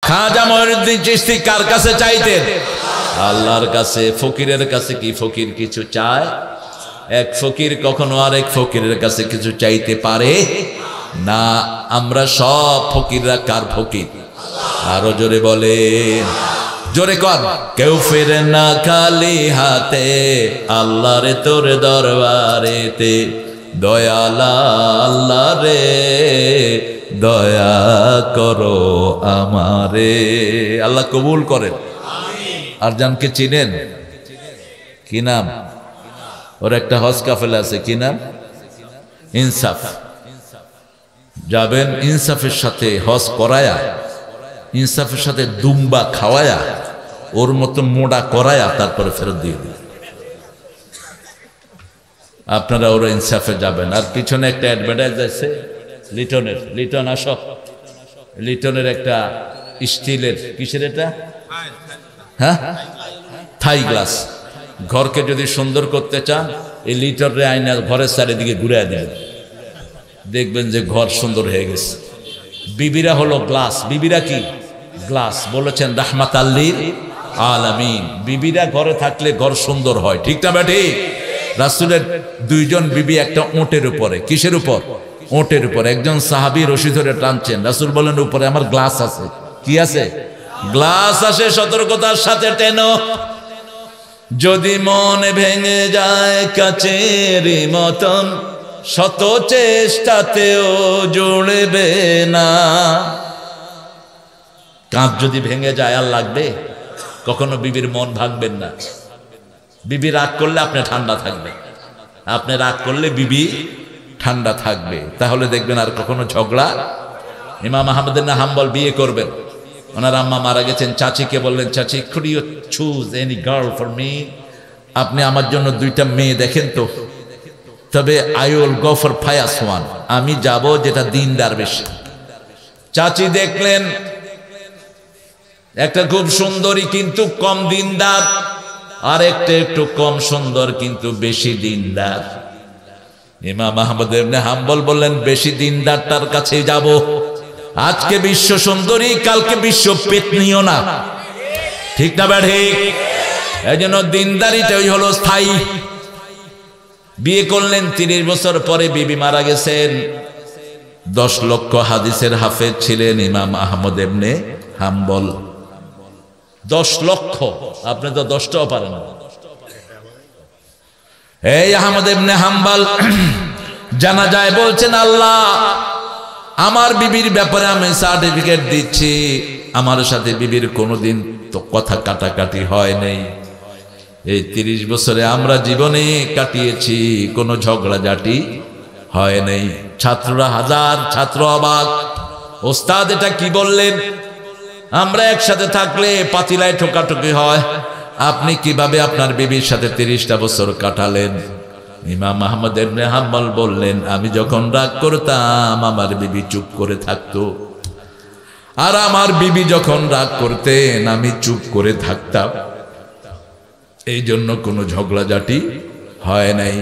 খাজা মঈনুদ্দিন চিশতি কার কাছে চাইতেন? আল্লাহর কাছে। ফকিরের কাছে কি ফকির কিছু চায়? এক ফকির কখনো আরেক ফকিরের কাছে কিছু চাইতে পারে না। আমরা সব ফকিররা কার ফকির? আরো জোরে বলেন, জোরে কর। কেউ ফেরে না খালি হাতে, আল্লাহরে তোর দরবারেতে। দয়ালা আল্লাহ রে, দয়া করো আমারে। আল্লাহ কবুল করেন। আর জানকে চিনেন? কি নাম ওর? একটা হজ কাফেলা আছে, কি নাম? ইনসাফ। যাবেন ইনসাফের সাথে হজ করায়া, ইনসাফের সাথে দুম্বা খাওয়ায়া, ওর মতো মোড়া করায়া তারপরে ফেরত দিয়ে দিন। আপনারা ওরা ইনসাফে যাবেন। আর পিছনে একটা অ্যাডভার্টাইজ আছে লিটনের। লিটন আসো। লিটনের একটা স্টিলের, কিসের এটা? হ্যাঁ, থাই গ্লাস। ঘরকে যদি সুন্দর করতে চান, এই লিটনের আয়না ঘরের চারিদিকে ঘুরে দেবেন, দেখবেন যে ঘর সুন্দর হয়ে গেছে। বিবিরা হলো গ্লাস। বিবিরা কি? গ্লাস। বলেছেন রাহমাতাল লিল আলামিন। বিবিরা ঘরে থাকলে ঘর সুন্দর হয়, ঠিক না বেটি? রাসূলের দুইজন বিবি একটা ওঁটের উপরে। কিসের উপর? ওঁটের উপর। একজন সাহাবী রশি ধরে টানছেন, রাসূল বলেন উপরে আমার গ্লাস আছে। কি আছে? গ্লাস আছে। সতর্কতার সাথে টেনো, যদি মন ভেঙে যায় কাচের মতন, শত চেষ্টাতেও জুড়বে না। কাঁচ যদি ভেঙে যায় আর লাগবে? কখনো বিবির মন ভাঙবেন না। বিবি রাগ করলে আপনি ঠান্ডা থাকবেন, আপনি রাগ করলে বিবি ঠান্ডা থাকবে। তাহলে দেখবেন আর কখনো ঝগড়া। ইমাম আহমদ ইবনে হাম্বল বিয়ে করবেন, ওনার আম্মা মারা গেছেন। চাচিকে বললেন, চাচি could you choose any girl for me? আপনি আমার জন্য দুইটা মেয়ে দেখেন তো। তবে I will go for pious one, আমি যাব যেটা দিনদার বেশি। চাচি দেখলেন একটা খুব সুন্দরী কিন্তু কম দিনদার, আর একটা একটু কম সুন্দর কিন্তু বেশি দিনদার। ইমাম আহমদ ইবনে হাম্বল বললেন, বেশি দিনদারটার কাছে যাব। আজকে বিশ্ব সুন্দরী, কালকে বিশ্ব পেতনিও না, ঠিক না ব্যাঠি? এই জন্য দিনদারিটাই হলো স্থায়ী। বিয়ে করলেন, 30 বছর পরে বিবি মারা গেছেন। 10 লক্ষ হাদিসের হাফেজ ছিলেন ইমাম আহমদ ইবনে হাম্বল। 10 লক্ষ। আপনি তো 10টাও পারেন না। এই আহমদ ইবনে হাম্বল জানা যায় বলছেন, আল্লাহ আমার বিবির ব্যাপারে আমি সার্টিফিকেট দিচ্ছি, আমার সাথে বিবির কোনোদিন তো কথা কাটাকাটি হয় নাই। এই 30 বছরে আমরা জীবনে কাটিয়েছি, কোনো ঝগড়াঝাটি হয় নাই। ছাত্ররা, হাজার ছাত্র অবাক, ওস্তাদ এটা কি বললেন? আমরা একসাথে থাকলে পাতিলায় ঠোকাঠুকি হয়, আপনি কিভাবে আপনার বিবির সাথে 30টা বছর কাটালেন? ইমাম আহমদ ইবনে হাম্বল বললেন, আমি যখন রাগ করতাম আমার বিবি চুপ করে থাকতো, আর আমার বিবি যখন রাগ করতেন আমি চুপ করে থাকতাম। এই জন্য কোনো ঝগড়াঝাটি হয় নাই।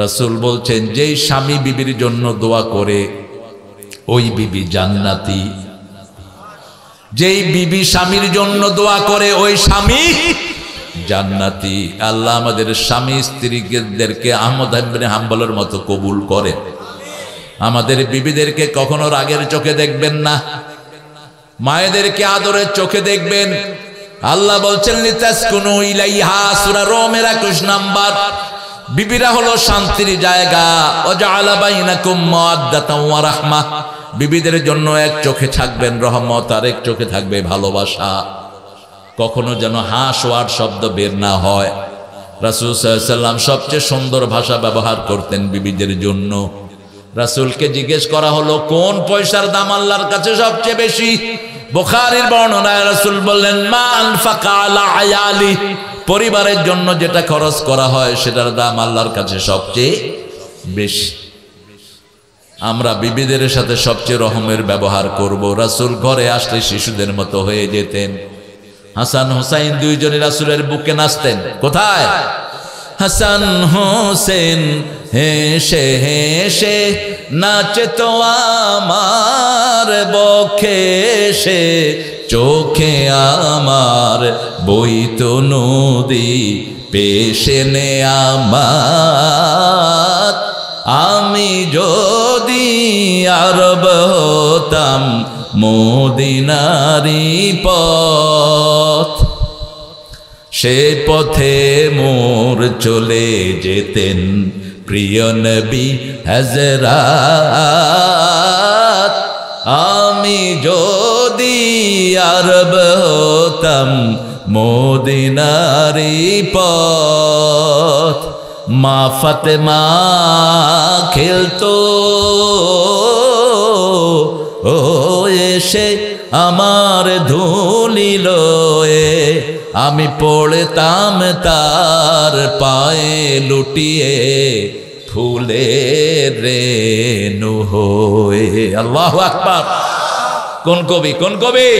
রাসূল বলছেন, যেই স্বামী বিবির জন্য দোয়া করে ওই বিবি জান্নাতি। যেই বিবি স্বামীর জন্য দোয়া করে ওই স্বামী জান্নাতি। আল্লাহ আমাদের স্বামী স্ত্রীদেরকে আহমদ ইবনে হাম্বলের মতো কবুল করে। আমাদের বিবিদেরকে কখনো রাগের চোখে দেখবেন না, মায়েদেরকে আদরের চোখে দেখবেন। আল্লাহ বলছেন, লিতাসকুনু ইলাইহা, সূরা রোমের 21 নাম্বার। বিবিরা হলো শান্তির জায়গা। ওয়াজআলা বাইনাকুম মাওয়াদ্দাতাও ওয়া রাহমাহ। বিবিদের জন্য এক চোখে থাকবেন রহমত, আর এক চোখে থাকবে ভালোবাসা। কখনো যেন হাস ওয়ার শব্দ বের না হয়। রাসূল সাল্লাল্লাহু আলাইহি সাল্লাম সবচেয়ে সুন্দর ভাষা ব্যবহার করতেন বিবিদের জন্য। রাসূলকে জিজ্ঞেস করা হলো, কোন পয়সার দাম আল্লাহর কাছে সবচেয়ে বেশি? বুখারীর বর্ণনায় রাসূল বললেন, মা আনফাকা আলা আয়ালি, পরিবারের জন্য যেটা খরচ করা হয় সেটার দাম আল্লাহর কাছে সবচেয়ে বেশি। আমরা বিবিদের সাথে সবচেয়ে রহমের ব্যবহার করব। রাসূল ঘরে আসলে শিশুদের মতো হয়ে যেতেন। হাসান হুসাইন দুইজনে রাসূলের বুকে নাচতেন। কোথায়? হাসান হোসেন হেসে হেসে নাচে তো আমার বক্ষে এসে, চোখে আমার বইত নদী পেশে নে আমার আমি যদি আরব হতাম মদিনারি পথ সে পথে মোর চলে যেতেন প্রিয় নবী হযরত আমি যদি আরব হতাম মদিনারি পথ মা ফাতেমা খেলতো ও এসে আমার ধুলি লয়ে আমি পড়তাম তার পায়ে লুটিয়ে ফুলের রেণু হয়ে। আল্লাহু আকবার। কোন কবি? কোন কবি?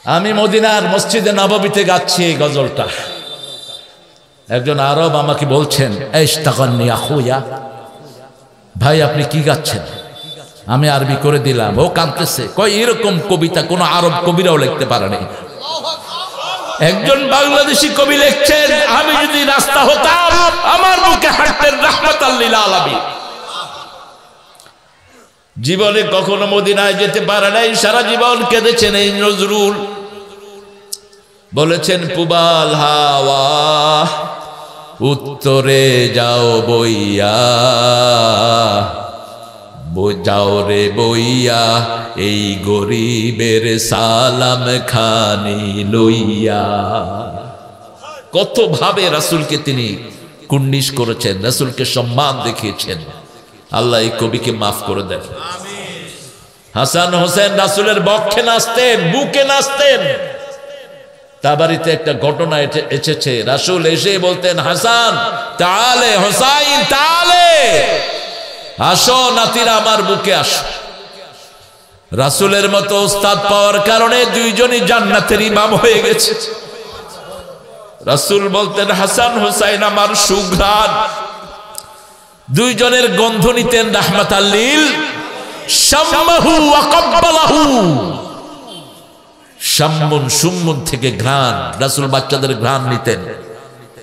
আমি মদিনার মসজিদে নববীতে গাচ্ছি এই গজলটা। একজন আরব আমাকে বলছেন, ইশতাগালনি আখুয়া, ভাই আপনি কি গাচ্ছেন? আমি আরবি করে দিলাম। ও কাঁদতেছে, কয় এরকম কবিতা কোন আরব কবিরাও লিখতে পারেনি। একজন বাংলাদেশি কবি লিখছেন, আমি যদি রাস্তা হতাম আমার বুকে হাঁটতেন রাহমাতাল লিল আলামিন। জীবনে কখনো মদিনায় যেতে পারে নাই, সারা জীবন কেঁদেছেন এই নজরুল। বলেছেন পুবাল হাওয়া উত্তরে যাও বইয়া, যাও রে বইয়া এই গরিবের সালাম খানি লইয়া। কত ভাবে রাসূলকে তিনি কুর্নিশ করেছেন, রাসূলকে সম্মান দেখিয়েছেন। আল্লাহ এই কবিকে মাফ করে দেন। হাসান হোসেন রাসূলের বক্ষে নাচতেন, বুকে নাচতেন। তাবারিতে একটা ঘটনা এসেছে, রাসূল এসে বলতেন, হাসান তালে, হোসাইন তালে, আসো নাতিরা আমার বুকে আসো। রাসূলের মতো ওস্তাদ পাওয়ার কারণে দুইজনই জান্নাতের ইমাম হয়ে গেছে। রাসূল বলতেন, হাসান হোসাইন আমার সুঘ্রাণ। দুইজনের গন্ধ নিতেন রাহমাতাল লিল শাম্মাহু ওয়া কাব্বালাহু। শাম্মুন সুম্মুন থেকে ঘ্রাণ, রাসূল বাচ্চাদের ঘ্রাণ নিতেন।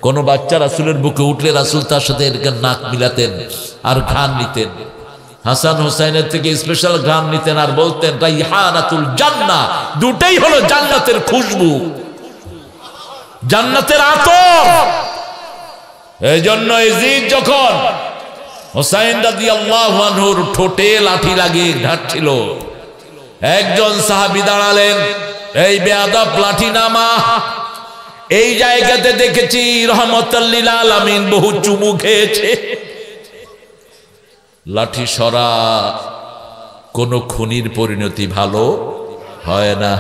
কোন বাচ্চা রাসূলের বুকে উঠলে রাসূল তার সাথে নাক মিলাতেন আর ঘ্রাণ নিতেন। হাসান হোসাইনের থেকে স্পেশাল ঘ্রাণ নিতেন আর বলতেন, রাইহানাতুল জান্নাহ, দুটেই হলো জান্নাতের খুশবু, জান্নাতের আতর। এইজন্য ইয়াজিদ যখন হোসাইন রাদিয়াল্লাহু আনহুর ঠোঁটে লাঠি লাগিয়ে ঢাকছিল, একজন সাহাবী দাঁড়ালেন, এই বেয়াদব লাঠি নামা। এই জায়গাতে দেখেছি রহমাতুল লিল আলামিন বহু চুমু খেয়েছে। লাঠি সরা। কোন খুনির পরিণতি ভালো হয় না।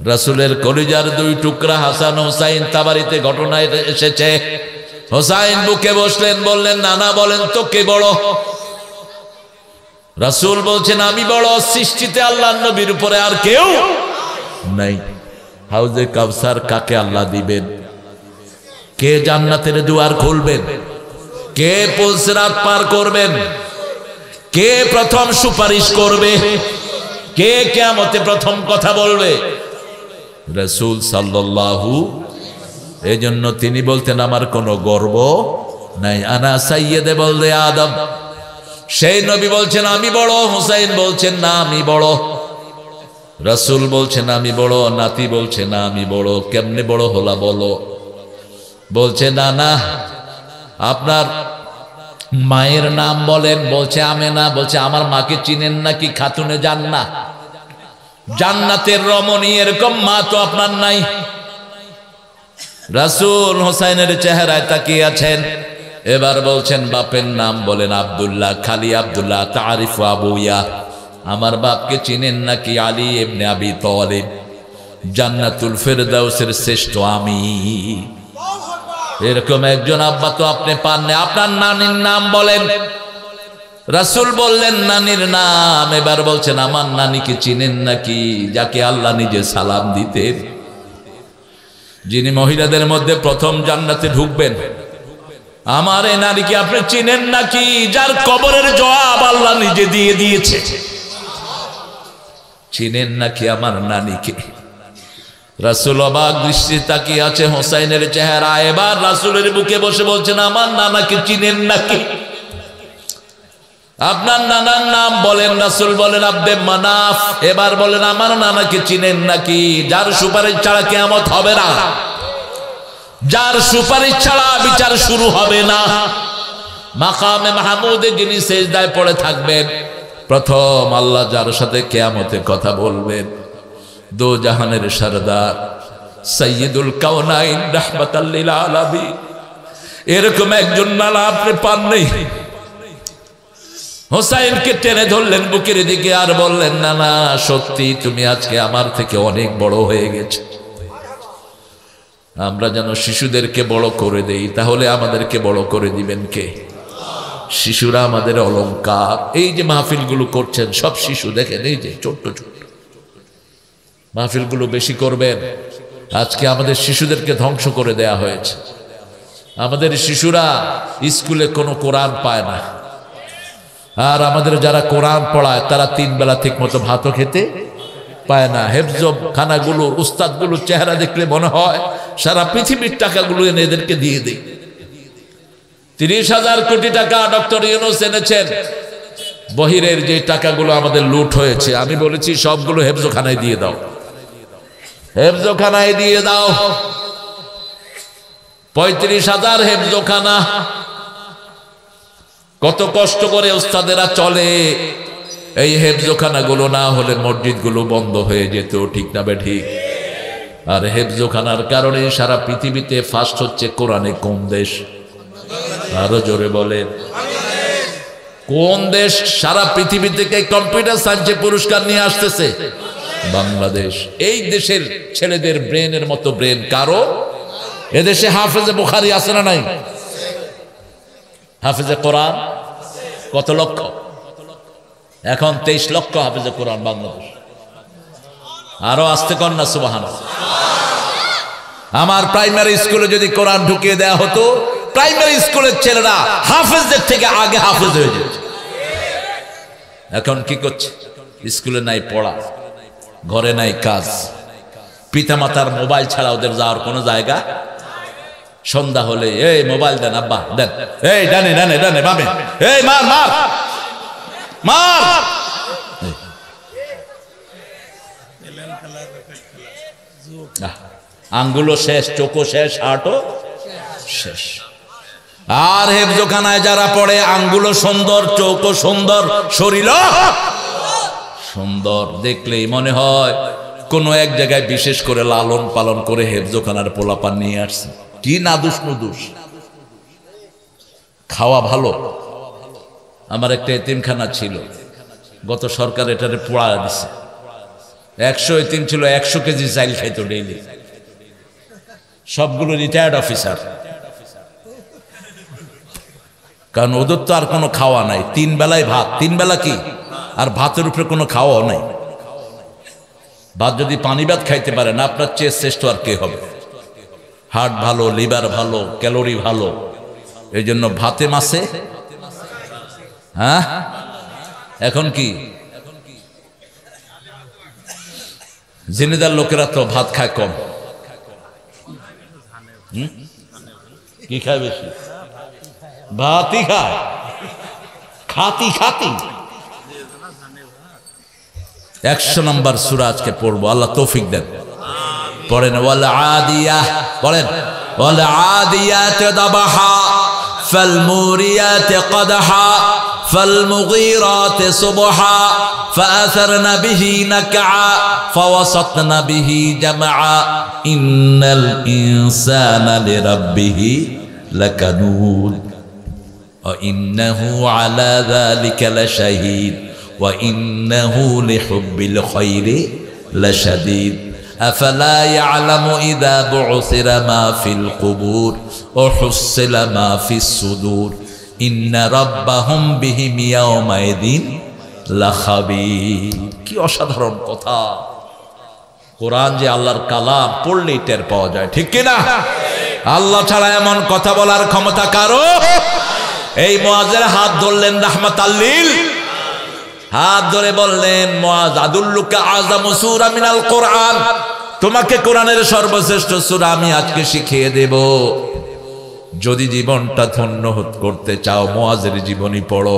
রাসূলের কলিজার দুই টুকরা হাসান হোসাইন, তাবারিতে ঘটনায় এসেছে। হোসাইন বুকে বসলেন, বললেন, নানা বলেন তো কে বড়? রাসূল বলছেন, আমি বড়। সৃষ্টিতে আল্লাহর নবীর উপরে আর কেউ নাই। হাউজে কাউসার কাকে আল্লাহ দিবেন? কে জান্নাতের দুয়ার খুলবেন? কে পুলসিরাত পার করবেন? কে প্রথম সুপারিশ করবে? কে কিয়ামতে প্রথম কথা বলবে? রাসূল সাল্লাল্লাহু। এজন্য তিনি বলতেন, আমার কোনো গর্ব নাই। আনা সাইয়্যিদে বলদে আদম। সেই নবী বলছেন আমি বড়, হুসাইন বলছেন না আমি বড়। রাসূল বলছেন আমি বড়, নাতি বলছে না আমি বড়। কেমনে বড় হলা বলো? বলছে না না, আপনার মায়ের নাম বলেন। বলছে আমেনা। বলছে আমার মাকে চিনেন নাকি? খাতুনে জান্নাত, জান্নাতের রমণী, এরকম মা তো আপনার নাই। রাসূল হোসাইনের চেহারায় তাকিয়ে আছেন। এবার বলছেন বাপের নাম বলেন। আব্দুল্লাহ, খালি আব্দুল্লাহ। তারিফু আবুয়া, আমার বাপকে চিনেন নাকি? আলী ইবনে আবি তালিব, জান্নাতুল ফেরদাউসের শ্রেষ্ঠ আমি। এরকম একজন আব্বা তো আপনি পান না। আপনার নানির নাম বলেন। রাসূল বললেন নানির নাম। এবার বলছেন আমার নানিকে চিনেন নাকি? যাকে আল্লাহ নিজে সালাম দিতেন, যিনি মহিলাদের মধ্যে প্রথম জান্নাতে ঢুকবেন। আমার এই নারীকে আপনি চিনেন নাকি? যার কবরের জবাব আল্লাহ নিজে দিয়ে দিয়েছে। চিনেন নাকি আমার নানিকে? রাসূল অবাক দৃষ্টি তাকিয়ে আছে হোসাইনের চেহারা। এবার রাসূলের বুকে বসে বলছেন, আমার নানাকে চিনেন নাকি? আপনার নানার নাম বলেন। রাসূল বলেন আব্দে মানাফ। এবার বলেন, আমার নানাকে চিনেন নাকি? যার সুপারিশ ছাড়া কিয়ামত হবে না, যার সুপারিশ ছাড়া বিচার শুরু হবে না। মাকামে মাহমুদে যিনি সেজদায় পড়ে থাকবেন, প্রথম আল্লাহ যার সাথে কিয়ামতে কথা বলবেন, দো জাহানের সরদার সাইয়্যিদুল কাওনাইন রাহমাতাল লিল আলামিন, এরকম একজন নানা আপনি পান নেই। হোসাইনকে টেনে ধরলেন বুকের দিকে আর বললেন, নানা সত্যি তুমি আজকে আমার থেকে অনেক বড় হয়ে গেছো। আমরা যেন শিশুদেরকে বড় করে দেই, তাহলে আমাদেরকে বড় করে দিবেন কে? শিশুরা আমাদের অলংকার। এই যে মাহফিলগুলো করছেন সব শিশু, দেখেন এই যে ছোট্ট ছোট্ট মাহফিলগুলো বেশি করবেন। আজকে আমাদের শিশুদেরকে ধ্বংস করে দেয়া হয়েছে। আমাদের শিশুরা স্কুলে কোনো কোরআন পায় না, আর আমাদের যারা কোরআন পড়ায় তারা 3 বেলা ঠিক মতো ভাতও খেতে পায় না। হেফজ খানাগুলো উস্তাদগুলোর চেহারা দেখলে মনে হয় সারা পৃথিবীর টাকাগুলো এনে এদেরকে দিয়ে দেয়। 30,000 কোটি টাকা ডক্টর ইউনূস এনেছেন। বহিরের যে টাকাগুলো আমাদের লুট হয়েছে, আমি বলেছি সবগুলো হেফজখানায় দিয়ে দাও, হেফজখানায় দিয়ে দাও। 35,000 হেফজখানা। কত কষ্ট করে ওস্তাদেরা চলে। এই হেফজখানাগুলো না হলে মসজিদগুলো বন্ধ হয়ে যেত, ঠিক না বে ঠিক? আর হেফজখানার কারণে সারা পৃথিবীতে ফার্স্ট হচ্ছে কোরআনে কোন দেশ? আরো জোরে বলেন, কোন দেশ সারা পৃথিবী থেকে কম্পিউটার সায়েন্সে পুরস্কার নিয়ে আসতেছে? বাংলাদেশ। এই দেশের ছেলেদের ব্রেনের মতো ব্রেন কারো? এদেশে হাফেজে বুখারী আছে না নাই? হাফেজে কোরআন কত লক্ষ? এখন 23 লক্ষ হাফেজে কোরআন বাংলাদেশ। আরো আসতে কর না সুবহানাল্লাহ। আমার প্রাইমারি স্কুলে যদি কোরআন ঢুকিয়ে দেয়া হতো, প্রাইমারি স্কুলের ছেলেরা হাফেজদের থেকে আগে হাফেজ হয়ে যেত। এখন কি করছে? স্কুলে নাই পড়া, ঘরে নাই কাজ, পিতামাতার মোবাইল ছাড়া ওদের যাওয়ার কোনো জায়গা। সন্ধ্যা হলে এই মোবাইল দেন আব্বা দেন, এই ডানে ডানে ডানে বামে, এই মার মার মার। আঙ্গুলো শেষ, চোখও শেষ, হাটও শেষ। আর হেফজখানায় যারা পড়ে, আঙ্গুলো সুন্দর, চোখও সুন্দর, শরীরও সুন্দর। দেখলেই মনে হয় কোনো এক জায়গায় বিশেষ করে লালন পালন করে হেফজখানার পোলাপান নিয়ে আসছে। কি নাদুস নুদুস, খাওয়া ভালো। আমার একটা এতিমখানা ছিল, গত সরকার এটারে পোড়া দিছে। 100 এতিম ছিল, 100 কেজি চাইল খাইতো ডেইলি। সবগুলো রিটায়ার্ড অফিসার, কারণ ওদের তো আর কোনো খাওয়া নাই। 3 বেলায় ভাত, 3 বেলা কি, আর ভাতের উপরে কোনো খাওয়াও নাই। ভাত যদি পানি ভাত খাইতে পারেন, আপনার চেয়ে শ্রেষ্ঠ আর কে হবে? হার্ট ভালো, লিভার ভালো, ক্যালোরি ভালো, এই জন্য ভাতে মাসে। হ্যাঁ, এখন কি জিনেদার লোকেরা তো ভাত খায় কম, কি খায় বেশি? ভাতই খায়, খাতি খাতি। 100 নম্বর সূরা আজকে পড়বো, আল্লাহ তৌফিক দেন। পড়েন ওয়াল আদিয়াহ, পড়েন ওয়াল আদিয়াত দাবহা ফাল মুরিয়াত কদহা ফাল মুগীরাত সুবহা ফাআসারনা বিহি নাকআ ফাওয়াসাতনা বিহি জামআ ইন্নাল ইনসানা লিরাব্বিহি লাকানুদ ওয়া ইন্নাহু আলা যালিকা লাশাহীদ ওয়া ইন্নাহু লিহুব্বিল খায়রি লাশাদীদ أفلا يعلم إذا بعثر ما في القبور وحصل ما في الصدور إن ربهم بهم يومئذ لخبير। কি অসাধারণ কথা! কোরআন যে আল্লাহর কালাম, পড়লেই টের পাওয়া যায়, ঠিক কি না? আল্লাহ ছাড়া এমন কথা বলার ক্ষমতা কারো? এই মুয়াজ্জিন হাত ধরলেন রাহমাতাল লিল, হাত ধরে বললেন, মুআজ আদুল্লুকা আযামু সূরা মিনাল কোরআন, তোমাকে কোরআনের সর্বশ্রেষ্ঠ সূরা আমি আজকে শিখিয়ে দেব। যদি জীবনটা ধন্য করতে চাও মুআজের জীবনী পড়ো।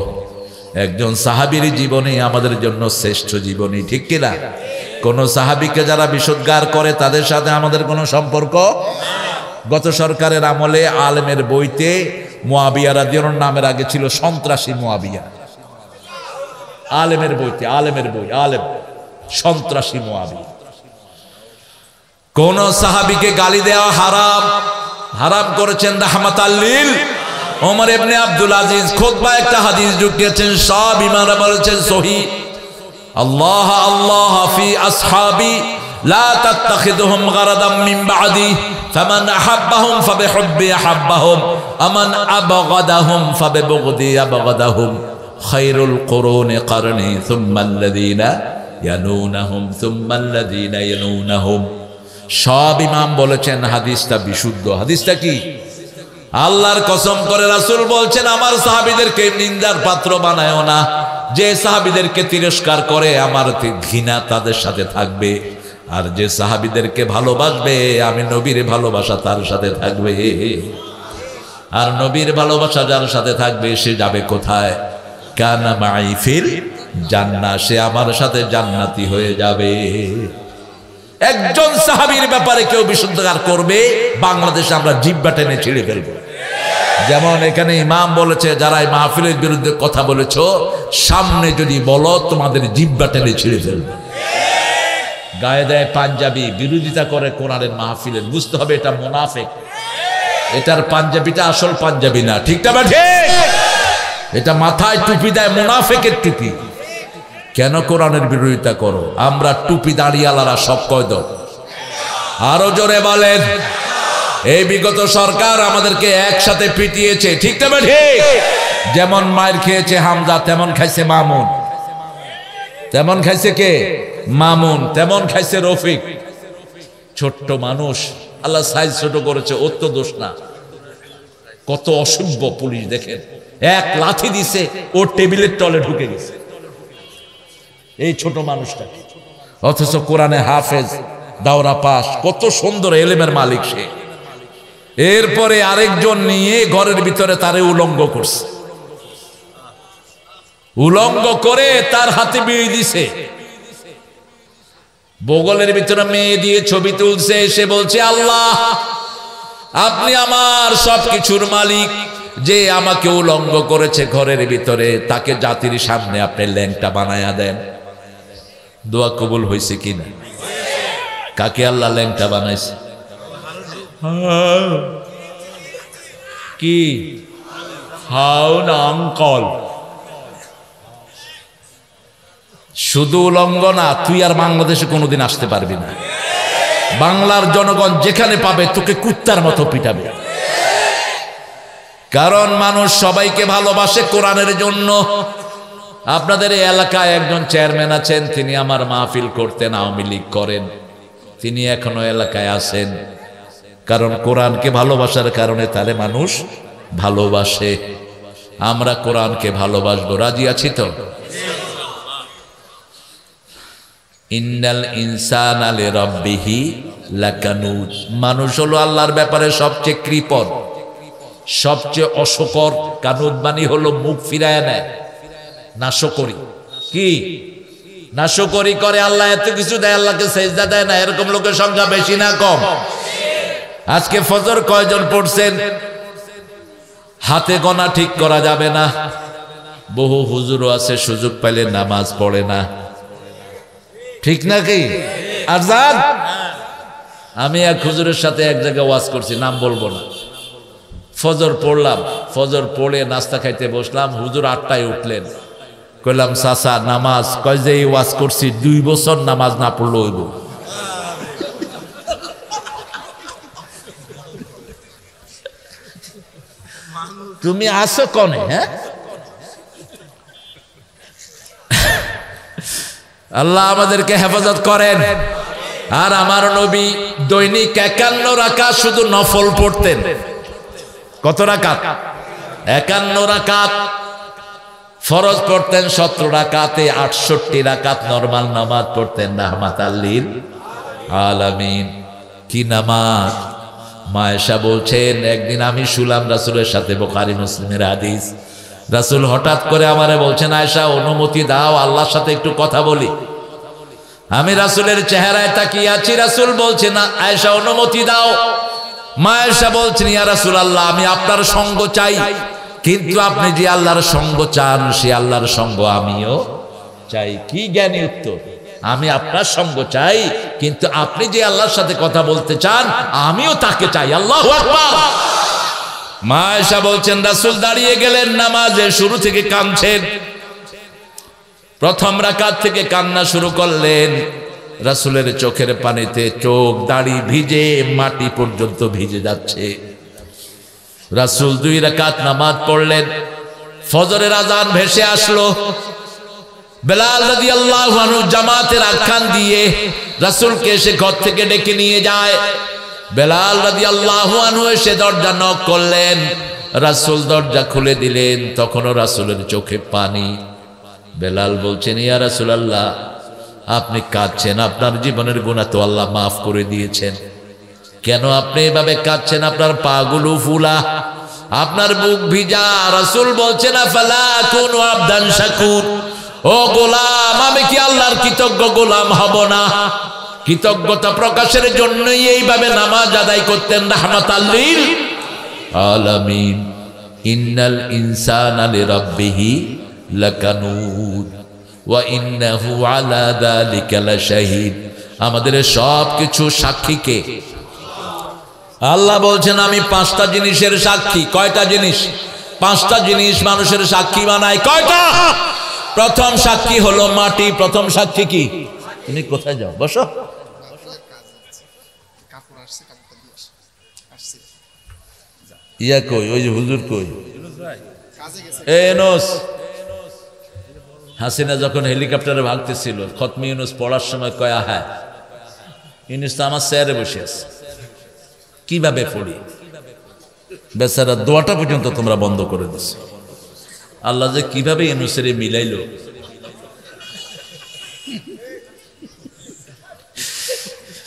একজন সাহাবীর জীবনী আমাদের জন্য শ্রেষ্ঠ জীবনী, ঠিক কিনা? কোন সাহাবীকে যারা বিশুদ্ধার করে তাদের সাথে আমাদের কোনো সম্পর্ক। গত সরকারের আমলে আলেমের বইতে মুআবিয়া রাদিয়াল্লাহু নামের আগে ছিল সন্ত্রাসী মুআবিয়া। আলেমের বইতে, আলেমের বই, আলেম সন্ত্রাসী মুআবিয়া। কোন সাহাবীকে গালি দেওয়া হারাম, হারাম করেছেন রাহমাতাল লিল ওমর ইবনে আব্দুল আজিজ। খুতবায় একটা হাদিস ঢুকিয়েছেন, সব ইমামরা বলেছেন সহিহ। আল্লাহ আল্লাহ ফি আসহাবি লা তাত্তাখিযুহুম গারাদাম মিন বাদি ফামান আহাব্বাহুম ফাবিহুব্বি আহাব্বাহুম আমান আবগাদাহুম ফাবিবুগদি আবগাদাহুম খায়রুল কুরুনি কারনি সুম্মাল্লাযীনা ইয়ালুনাহুম সুম্মাল্লাযীনা ইয়ালুনাহুম। সব ইমাম বলেছেন হাদিসটা বিশুদ্ধ। হাদিসটা কি? আল্লাহর কসম করে রাসূল বলছেন, আমার সাহাবীদেরকে নিন্দার পাত্র বানায়ও না। যে সাহাবীদেরকে তিরস্কার করে আমার ঘৃণা তাদের সাথে থাকবে, আর যে সাহাবীদেরকে ভালোবাসবে আমি নবীর ভালোবাসা তার সাথে থাকবে। আর নবীর ভালোবাসা যার সাথে থাকবে সে যাবে কোথায়? কানা মাই ফিল জান্নাহ, সে আমার সাথে জান্নাতি হয়ে যাবে। একজন সাহাবীর ব্যাপারে কেউ বিশুদ্ধার করবে, বাংলাদেশে আমরা জিহ্বা টেনে ছিঁড়ে ফেলবো। যেমন এখানে ইমাম বলেছে, যারা এই মাহফিলের বিরুদ্ধে কথা বলেছ, সামনে যদি বলো তোমাদের জিহ্বা টেনে ছিঁড়ে ফেলবে। গায়ে দেয় পাঞ্জাবি, বিরোধিতা করে কোরআনের মাহফিলের, বুঝতে হবে এটা মুনাফিক। এটার পাঞ্জাবিটা আসল পাঞ্জাবি না, ঠিক না? এটা মাথায় টুপি দেয়, মুনাফিকের টুপি। কেন কোরআনের বিরোধিতা করো? আমরা টুপি দাঁড়িয়ালারা সব কয় দল। আরো জোরে বলেন। এই বিগত সরকার আমাদেরকে একসাথে পিটিয়েছে, ঠিক না? ঠিক। যেমন মায়ের খেয়েছে হামজা, তেমন খাইছে মামুন। তেমন খাইছে কে? মামুন। তেমন খাইছে রফিক। ছোট্ট মানুষ, আল্লাহ সাইজ ছোট করেছে, ওর তো দোষ না। কত অসভ্য পুলিশ দেখেন, এক লাথি দিছে, ওর টেবিলের তলে ঢুকে গেছে এই ছোট মানুষটা। অথচ কোরআনে হাফেজ, দাওরা পাস, কত সুন্দর এলেমের মালিক সে। এরপরে আরেকজন নিয়ে ঘরের ভিতরে তারে উলঙ্গ করছে, উলঙ্গ করে তার হাতে বিড়ি দিছে, বগলের ভিতরে মেয়ে দিয়ে ছবি তুলছে। এসে বলছে, আল্লাহ আপনি আমার সবকিছুর মালিক, যে আমাকে উলঙ্গ করেছে ঘরের ভিতরে তাকে জাতির সামনে আপনি ল্যাংটা বানায়া দেন। দোয়া কবুল হয়েছে কিনা? কাকে আল্লাহ ল্যাংটা বানাইছে? কি হাউ না আঙ্কল? শুধু উলঙ্গ না, তুই আর বাংলাদেশে কোনোদিন আসতে পারবি না। বাংলার জনগণ যেখানে পাবে তোকে কুত্তার মতো পিটাবে। কারণ মানুষ সবাইকে ভালোবাসে কোরআনের জন্য। আপনাদের এই এলাকায় একজন চেয়ারম্যান আছেন, তিনি আমার মাহফিল করতেন, আওয়ামী লীগ করেন, তিনি এখনো এলাকায় আছেন। কারণ কোরআনকে ভালোবাসার কারণে তারে মানুষ ভালোবাসে। আমরা কোরআনকে ভালোবাসবো, রাজি আছি তো? ইন্নাল ইনসানা লিরাব্বিহি লাকানুজ। মানুষ হলো আল্লাহর ব্যাপারে সবচেয়ে কৃপণ, সবচেয়ে অশকর। কানুদ মানে হলো মুখ ফিরায় নেয়, নাশকরি। কি নাশকরি করে? আল্লাহ এত কিছু দেয়, আল্লাহকে সেজদা দেয় না। এরকম লোকের সংখ্যা বেশি না কম? আজকে ফজর কয়জন পড়ছেন? হাতে গোনা ঠিক করা যাবে না। বহু হুজুরও আছে সুযোগ পাইলে নামাজ পড়ে না, ঠিক নাকি? আজাদ, আমি এক হুজুরের সাথে এক জায়গায় ওয়াজ করছি, নাম বলবো না। ফজর পড়লাম, ফজর পড়ে নাস্তা খাইতে বসলাম। হুজুর 8টায় উঠলেন। কইলাম, চাচা নামাজ? কয় যে এই ওয়াজ করছি 2 বছর নামাজ না পড়লো হইব। তুমি আসো কনে? হ্যাঁ, আল্লাহ আমাদেরকে হেফাজত করেন। আর আমার নবী দৈনিক 51 রাকাত শুধু নফল পড়তেন। কত রাকাত? 51 রাকাত। ফরজ পড়তেন 17 রাকাতে, 68 রাকাত নরমাল নামাজ পড়তেন রাহমাতাল লিল আলামিন। কি নামাজ! মা আয়েশা বলছেন, একদিন আমি শুলাম রাসূলের সাথে, বুখারী মুসলিমের হাদিস। রাসূল হঠাৎ করে আমারে বলছেন, আয়েশা অনুমতি দাও আল্লাহর সাথে একটু কথা বলি। আমি রাসূলের চেহারায় তাকিয়ে আছি, রাসূল বলছেন, না আয়েশা অনুমতি দাও। মা আয়েশা বলছেন, ইয়া রাসূলুল্লাহ আমি আপনার সঙ্গ চাই, কিন্তু আপনি যে আল্লাহর সঙ্গ চান সে আল্লাহর সঙ্গ আমিও চাই। কি জ্ঞানী উত্তর! আমি আপনার সঙ্গ চাই, কিন্তু আপনি যে আল্লাহর সাথে কথা বলতে চান আমিও তাকে চাই। আল্লাহু আকবার। মা আয়েশা বলছেন, রাসূল দাঁড়িয়ে গেলেন, নামাজের শুরু থেকে কাঁদছেন। প্রথম রাকাত থেকে কান্না শুরু করলেন। রাসূলের চোখের পানিতে চোখ দাড়ি ভিজে মাটি পর্যন্ত ভিজে যাচ্ছে। রাসূল 2 রাকাত নামাজ পড়লেন। ফজরের আযান ভেসে আসলো। বেলাল রাদিয়াল্লাহু আনহু জামাতের আখ্যান দিয়ে রাসূলকে এসে ঘর থেকে ডেকে নিয়ে যায়। বেলাল রাদিয়াল্লাহু আনহু এসে দরজা নক করলেন। রাসূল দরজা খুলে দিলেন। তখনও রাসূলের চোখে পানি। বেলাল বলছেন, ইয়া রাসূলুল্লাহ আপনি কাঁদছেন, আপনার জীবনের গুনাহ তো আল্লাহ মাফ করে দিয়েছেন, কেন আপনি এভাবে কাঁদছেন? আপনার পাগুলো ফুলা, আপনার বুক ভিজা। রাসূল বলছেন, আফালা কুনু আবদান শাকুর, ও গোলাম আমি কি আল্লাহর কৃতজ্ঞ গোলাম হব না? কৃতজ্ঞতা প্রকাশের জন্যই এইভাবে নামাজ আদায় করতেন রাহমাতাল লিল আলামিন। ইন্নাল ইনসানা লিরাব্বিহি লাকানুদ ওয়া ইন্নাহু আলা যালিকা লাশাহিদ। আমাদের সব কিছু সাক্ষী কে? আল্লাহ বলছেন, আমি 5টা জিনিসের সাক্ষী। কয়টা জিনিস? 5টা জিনিস মানুষের সাক্ষী বানায়। কয়টা? প্রথম সাক্ষী হলো মাটি। প্রথম সাক্ষী কি? তুমি কোথায় যাও? বসো। ইয়া কই? ওই যে হুজুর কই? এনোস হাসিনা যখন হেলিকপ্টারে ভাগতেছিল, খতমে ইউনুস পড়ার সময় কয়া, হ্যাঁ ইউনুস তো আমার চেয়ারে বসে আছে, কিভাবে পড়ি? বেচারা দোয়াটা পর্যন্ত তোমরা বন্ধ করে দিচ্ছ। আল্লাহ যে কিভাবে ইউনুসের মিলাইলো।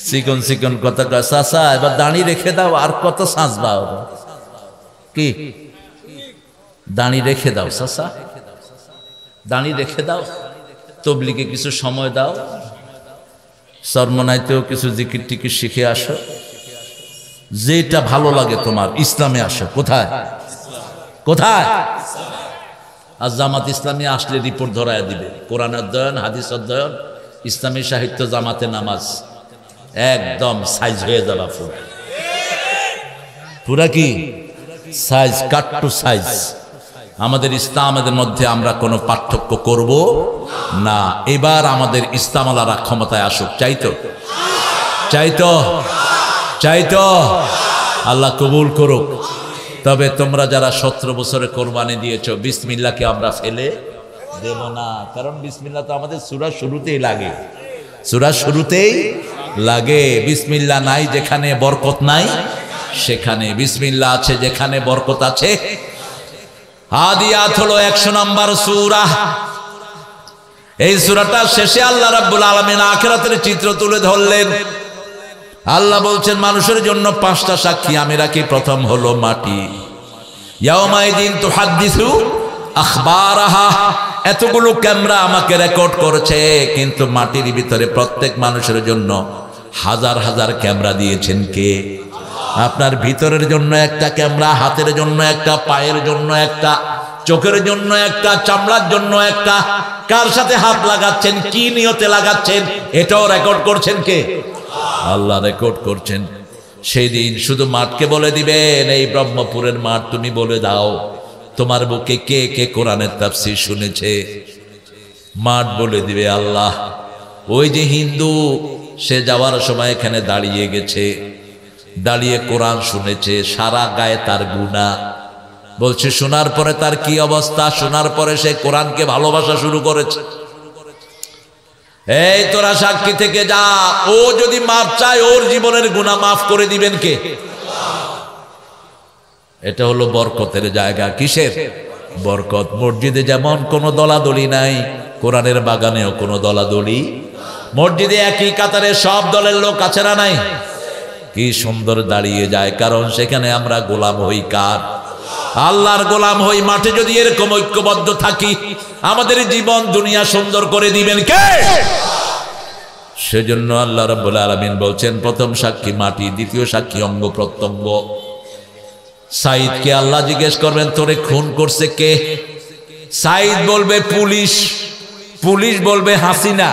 চিকন চিকন কথা কয়, চাচা এবার দাঁড়ি রেখে দাও, আর কত সাজবা? কি দাঁড়ি রেখে দাও চাচা, দাঁড়ি রেখে দাও, তবলিগে কিছু সময় দাও, সরমনাইতেও কিছু জিকির টিকির শিখে আসো, যেটা ভালো লাগে তোমার, ইসলামে আসো। কোথায়? কোথায়? আর জামাত ইসলামী আসলে রিপোর্ট ধরায় দিবে, কোরআন অধ্যয়ন, হাদিস অধ্যয়ন, ইসলামী সাহিত্য, জামাতে নামাজ, একদম সাইজ হয়ে যাবা পুরা। পুরা কি সাইজ, কাট টু সাইজ। আমাদের ইসলামের মধ্যে আমরা কোনো পার্থক্য করব না। এবার আমাদের ইসলামওয়ালারা ক্ষমতায় আসুক। চাইতো? চাইতো? চাইতো? আল্লাহ কবুল করুক। তবে তোমরা যারা 17 বছরে কোরবানি দিয়েছো, বিসমিল্লাহকে আমরা ফেলে দেব না। কারণ বিসমিল্লাহ তো আমাদের সূরা শুরুতেই লাগে, সূরা শুরুতেই লাগে। বিসমিল্লাহ নাই যেখানে বরকত নাই সেখানে, বিসমিল্লাহ আছে যেখানে বরকত আছে। আদিয়াত হলো 100 নম্বর সূরা। এই সূরাটার শেষে আল্লাহ রাব্বুল আলামিন আখিরাতের চিত্র তুলে ধরলেন। আল্লাহ বলছেন, মানুষের জন্য 5টা সাক্ষী আমি রাখি। প্রথম হলো মাটি। ইয়াউমাইদিন তুহাদ্দিসু আখবারাহা। এতগুলো ক্যামেরা আমাকে রেকর্ড করেছে, কিন্তু মাটির ভিতরে প্রত্যেক মানুষের জন্য হাজার হাজার ক্যামেরা দিয়েছেন কে? আপনার ভিতরের জন্য একটা ক্যামেরা, হাতের জন্য একটা, পায়ের জন্য একটা, চোখের জন্য একটা, চামড়ার জন্য একটা। কার সাথে হাত লাগাচ্ছেন, কি নিয়তে লাগাচ্ছেন, এটাও রেকর্ড করছেন কে? আল্লাহ রেকর্ড করছেন। সেই দিন শুধু মাঠকে বলে দিবেন, এই ব্রহ্মপুরের মাঠ তুমি বলে দাও তোমার বুকে কে কে কোরআনের তাফসীর শুনেছে। মাঠ বলে দিবে আল্লাহ। ওই যে হিন্দু, সে যাওয়ার সময় এখানে দাঁড়িয়ে গেছে, দাঁড়িয়ে কোরআন শুনেছে, সারা গায়ে তার গুনাহ। বলছে শোনার পরে তার কি অবস্থা? শোনার পরে সে কোরআনকে ভালোবাসা শুরু করেছে। এই তোরা সাক্ষী থেকে যা, ও যদি মাফ চায় ওর জীবনের গুনাহ মাফ করে দিবেন কে? এটা হলো বরকতের জায়গা। কিসের? বরকত। মসজিদে যেমন কোনো দলাদলি নাই, কোরআনের বাগানেও কোনো দলাদলি। মসজিদে একই কাতারে সব দলের লোক আছে না নাই? কি সুন্দর দাঁড়িয়ে যায়, কারণ সেখানে আমরা গোলাম হই কার? আল্লাহর গোলাম হই। মাঠে যদি এরকম ঐক্যবদ্ধ থাকি, আমাদের জীবন দুনিয়া সুন্দর করে দিবেন কে? সেজন্য আল্লাহ রাব্বুল আলামিন বলছেন, প্রথম সাক্ষী মাটি, দ্বিতীয় সাক্ষী অঙ্গ প্রত্যঙ্গ। সাইদকে আল্লাহ জিজ্ঞেস করবেন, তোরে খুন করছে কে? সাইদ বলবে পুলিশ, পুলিশ বলবে হাসিনা।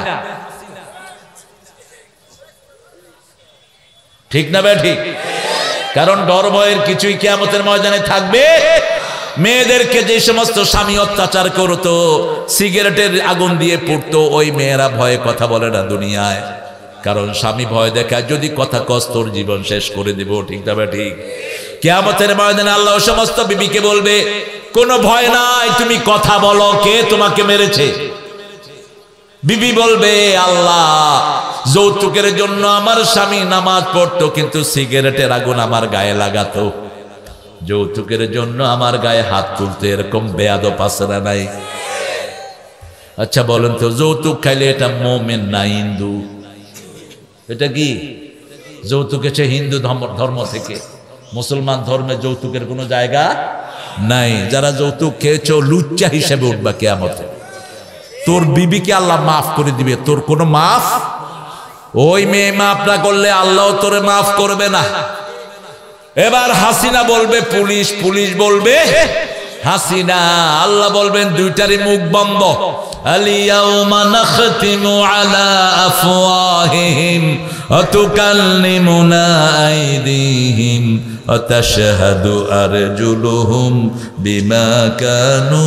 ঠিক না ভাই? ঠিক। কারণ ডর ভয়ের কিছুই কিয়ামতের ময়দানে থাকবে। মেয়েদেরকে যে সমস্ত স্বামী অত্যাচার করতো, সিগারেটের আগুন দিয়ে পুড়তো, ওই মেয়েরা ভয়ে কথা বলে না দুনিয়ায়, কারণ স্বামী ভয় দেখায়, যদি কথা কস তোর জীবন শেষ করে দেব। ঠিক না ভাই? ঠিক। কিয়ামতের ময়দানে আল্লাহ সমস্ত বিবিকে বলবে, কোনো ভয় নাই, তুমি কথা বলো, কে তোমাকে মেরেছে? বিবি বলবে, আল্লাহ, যৌতুকের জন্য আমার স্বামী নামাজ পড়তো, কিন্তু সিগারেটের আগুন আমার গায়ে লাগাতো। যৌতুকের জন্য আমার গায়ে হাত তুলতো, এরকম বেয়াদব আছে না নাই? আচ্ছা বলেন তো, যৌতুক খাইলে এটা মুমিন না হিন্দু? এটা কি যৌতুক? এসে হিন্দু ধর্ম থেকে। মুসলমান ধর্মে যৌতুকের কোনো জায়গা নাই। যারা যৌতুক খেয়েছ লুচ্চা হিসেবে উঠবা কিয়ামতে। তোর বিবিকে আল্লাহ মাফ করে দিবে, তোর কোনো মাফ। ওই মেয়ে মাফ না করলে আল্লাহ তোরে মাফ করবে না। এবার হাসিনা বলবে পুলিশ, পুলিশ বলবে হাসিনা। আল্লাহ বলবেন দুইটারই মুখ বন্ধ। আলিয়াউমা নাখতিমু আলা আফওয়াহিহিম ওয়া তুকাল্লিমুনা আইদিহিম ওয়া তাশহাদু আরজুলুহুম বিমা Kanu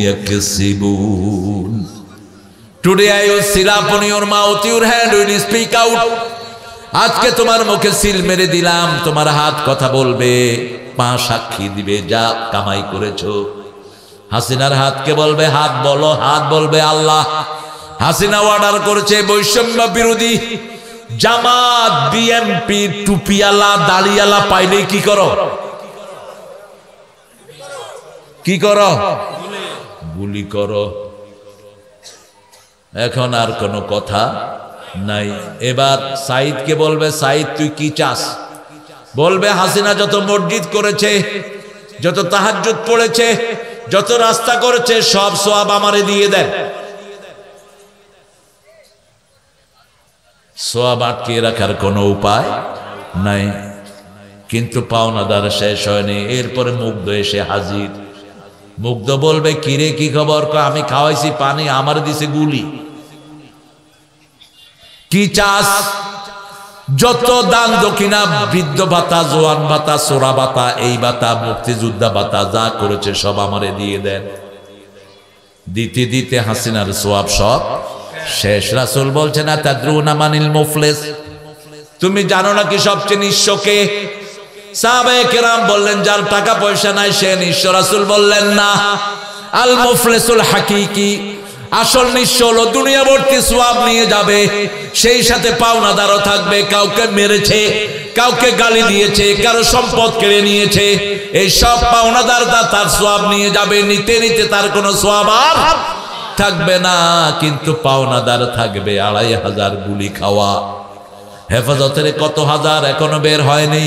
ইয়াকসিবুন। Today I will seal upon your mouth, your hand will speak out. আজকে তোমার মুখে সিল মেরে দিলাম, তোমার হাত কথা বলবে, পা সাক্ষী দিবে যা কামাই করেছো। হাসিনার হাতকে বলবে হাত বলো, হাত বলবে আল্লাহ। হাসিনা অর্ডার করেছে বৈষম্য বিরোধী জামাত, বিএনপি, টুপিয়ালা, দাড়িয়ালা পাইলে কি করো? কি করো? গুলি করো। এখন আর কোনো কথা নাই। এবার সাইদকে বলবে, সাইদ তুই কি চাস? বলবে হাসিনা যত মসজিদ করেছে, যত তাহাজ্জুদ পড়েছে, যত রাস্তা করেছে, সব সওয়াব আমারে দিয়ে দেন। সওয়াব আটকে রাখার কোনো উপায় নাই। কিন্তু পাওনাদার শেষ হয়নি। এরপরে মুগ্ধ এসে হাজির। মুগ্ধ বলবে, কিরে কি খবর? আমি খাওয়াইছি পানি, আমার দিছে গুলি। কি চাস? যত দান দক্ষিণা, বৃদ্ধ ভাতা, জোয়ান ভাতা, সোরা ভাতা, এই ভাতা, মুক্তিযোদ্ধা ভাতা, যা করেছে সব আমারে দিয়ে দেন। দিতে দিতে হাসিনার সোয়াব সব শেষ। রাসূল বলছেন, আতাদরুনা মানিল মুফলিস? তুমি জানো নাকি সবচেয়ে নিঃস্ব কে? সাহাবায়ে কেরাম বললেন, যার টাকা পয়সা নাই সে নিঃস্ব। রাসূল বললেন, না, আল মুফলিসুল হাকিকি, আসল নিঃস্ব হলো দুনিয়া ভর্তি সওয়াব নিয়ে যাবে, সেই সাথে পাওনাদারও থাকবে। কাউকে মেরেছে, কাউকে গালি দিয়েছে, কারো সম্পদ কেড়ে নিয়েছে, এই সব পাওনাদার তার সওয়াব নিয়ে যাবে। নিতে নিতে তার কোনো সওয়াব আর থাকবে না। কিন্তু পাওনাদার থাকবে ২৫০০ গুলি খাওয়া। হেফাজতের কত হাজার এখনো বের হয়নি।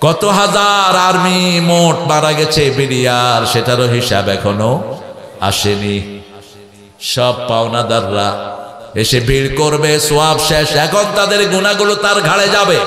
কত হাজার আর্মি মোট মারা গেছে বিডিআর, সেটারও হিসাব এখনো আসেনি। সব পাওনাদাররা এসে ভিড় করবে, সোয়াব শেষ। এখন তাদের গুনাহগুলো তার ঘাড়ে যাবে।